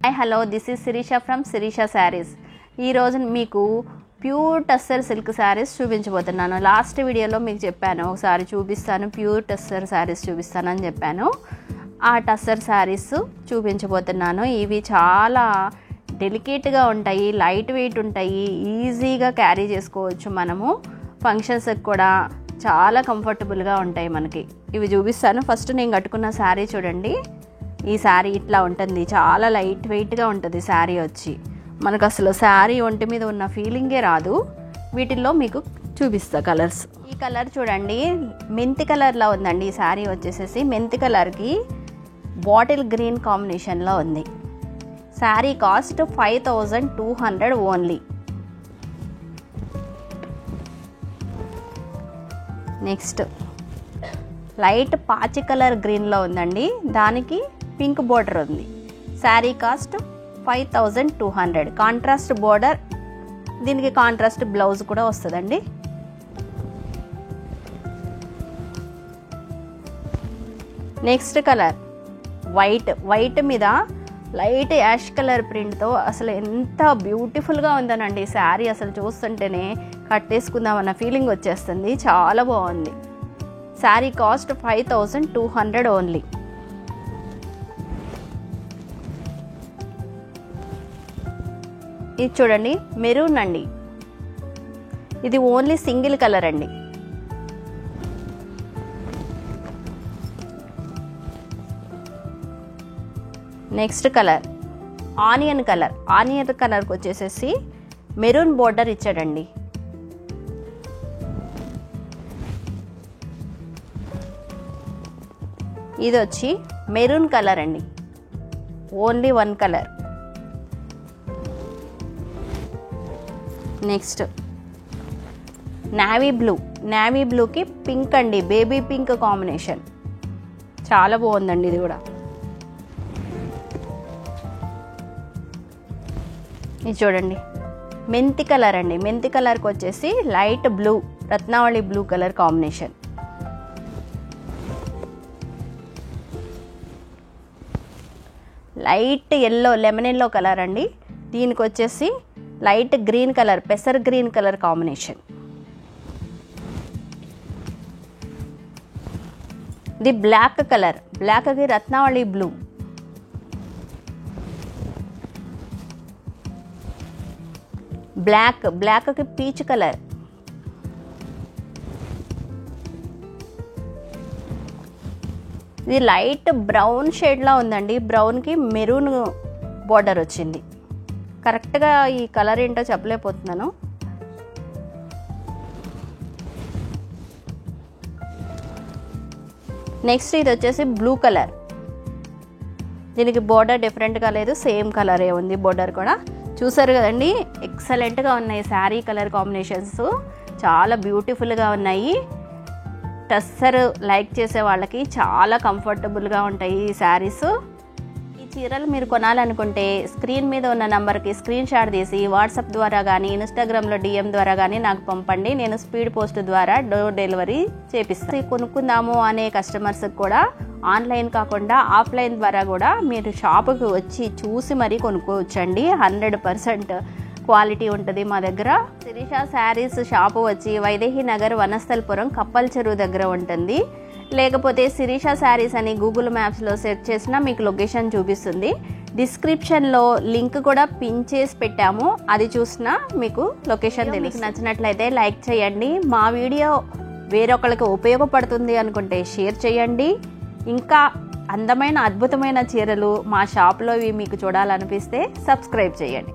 Hi hello this is Shirisha from Shirisha Sarees. ఈరోజు మీకు pure tussar silk saris చూపించబోతున్నాను. లాస్ట్ వీడియోలో మీకు చెప్పాను ఒకసారి చూపిస్తాను, ప్యూర్ టస్సర్ శారీస్ చూపిస్తానని చెప్పాను. ఆ టస్సర్ శారీస్ చూపించబోతున్నాను. ఇవి చాలా డెలికేట్గా ఉంటాయి, లైట్ వెయిట్ ఉంటాయి, ఈజీగా క్యారీ చేసుకోవచ్చు. మనము ఫంక్షన్స్కి కూడా చాలా కంఫర్టబుల్గా ఉంటాయి మనకి. ఇవి చూపిస్తాను. ఫస్ట్ నేను కట్టుకున్న శారీ చూడండి. ఈ శారీ ఇట్లా ఉంటుంది, చాలా లైట్ వెయిట్గా ఉంటుంది శారీ వచ్చి. మనకు అసలు శారీ ఒంటి మీద ఉన్న ఫీలింగే రాదు. వీటిల్లో మీకు చూపిస్తా కలర్స్. ఈ కలర్ చూడండి, మెంతి కలర్లో ఉందండి. ఈ శారీ వచ్చేసేసి మెంతి కలర్కి బాటిల్ గ్రీన్ కాంబినేషన్లో ఉంది. Sari cost 5200 only. Next light పాచి కలర్ గ్రీన్లో ఉందండి, దానికి పింక్ బోర్డర్ ఉంది. శారీ కాస్ట్ 5200. కాంట్రాస్ట్ బోర్డర్, దీనికి కాంట్రాస్ట్ బ్లౌజ్ కూడా వస్తుందండి. నెక్స్ట్ కలర్ వైట్ మీద లైట్ యాష్ కలర్ ప్రింట్తో అసలు ఎంత బ్యూటిఫుల్గా ఉందనండి శారీ. అసలు చూస్తుంటేనే కట్టేసుకుందామన్న ఫీలింగ్ వచ్చేస్తుంది. చాలా బాగుంది. Sari cost 5200 only. ఇది చూడండి, మెరూన్ అండి. ఇది ఓన్లీ సింగిల్ కలర్ అండి. Next colour onion colour. Onion కలర్కి వచ్చేసేసి మెరూన్ బోర్డర్ ఇచ్చాడండి. ఇది వచ్చి మెరూన్ కలర్ అండి, only one colour. Next navy బ్లూకి పింక్ అండి, బేబీ పింక్ కాంబినేషన్. చాలా బాగుందండి ఇది కూడా. ఇది చూడండి, మెంతి కలర్ అండి. మెంతి కలర్కి వచ్చేసి లైట్ బ్లూ, రత్నావళి blue colour combination. Light yellow, lemon yellow colour అండి. దీనికి వచ్చేసి లైట్ గ్రీన్ కలర్, పెసర్ గ్రీన్ కలర్ కాంబినేషన్. ఇది బ్లాక్ కలర్, బ్లాక్కి రత్నావళి బ్లూ. బ్లాక్కి పీచ్ కలర్. ఇది లైట్ బ్రౌన్ షేడ్లా ఉందండి. బ్రౌన్కి మెరూన్ బోర్డర్ వచ్చింది. కరెక్ట్గా ఈ కలర్ ఏంటో చెప్పలేకపోతున్నాను. నెక్స్ట్ ఇది వచ్చేసి బ్లూ కలర్. దీనికి బోర్డర్ డిఫరెంట్గా లేదు, సేమ్ కలరే ఉంది బోర్డర్ కూడా. చూసారు కదండి, ఎక్సలెంట్గా ఉన్నాయి శారీ కలర్ కాంబినేషన్స్. చాలా బ్యూటిఫుల్గా ఉన్నాయి. టస్సర్ లైక్ చేసే వాళ్ళకి చాలా కంఫర్టబుల్గా ఉంటాయి ఈ శారీస్. ఈ చీరలు మీరు కొనాలనుకుంటే స్క్రీన్ మీద ఉన్న నంబర్కి స్క్రీన్ షాట్ తీసి వాట్సాప్ ద్వారా కానీ ఇన్స్టాగ్రామ్లో DM ద్వారా కానీ నాకు పంపండి. నేను స్పీడ్ పోస్ట్ ద్వారా డోర్ డెలివరీ చేపిస్తాను. కొనుక్కుందాము అనే కస్టమర్స్కి కూడా ఆన్లైన్ కాకుండా ఆఫ్లైన్ ద్వారా కూడా మీరు షాపుకి వచ్చి చూసి మరీ కొనుక్కోవచ్చండి. 100% క్వాలిటీ ఉంటుంది మా దగ్గర. శిరీష శారీస్ షాపు వచ్చి వైదేహి నగర్, వనస్థలపురం, కప్పల్ చెరువు దగ్గర ఉంటుంది. లేకపోతే శిరీష శారీస్ అని గూగుల్ మ్యాప్స్లో సెర్చ్ చేసినా మీకు లొకేషన్ చూపిస్తుంది. డిస్క్రిప్షన్లో లింక్ కూడా పిన్ చేసి పెట్టాము, అది చూసినా మీకు లొకేషన్ తెలుసు. మీకు నచ్చినట్లయితే లైక్ చేయండి. మా వీడియో వేరొకరికి ఉపయోగపడుతుంది అనుకుంటే షేర్ చేయండి. ఇంకా అందమైన అద్భుతమైన చీరలు మా షాప్లో మీకు చూడాలనిపిస్తే సబ్స్క్రైబ్ చేయండి.